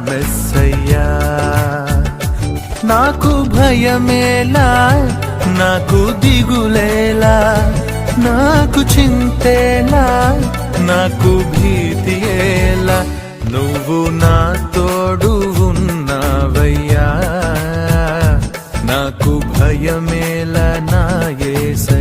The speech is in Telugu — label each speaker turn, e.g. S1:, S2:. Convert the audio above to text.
S1: మెస్సయ్యా. నాకు భయమేలా, నాకు దిగులేలా, నాకు చింతేలా, నాకు భీతియేలా, నువ్వు నా తోడు ఉన్నావయ్యా. నాకు భయమేలా నా యేసయ్యా.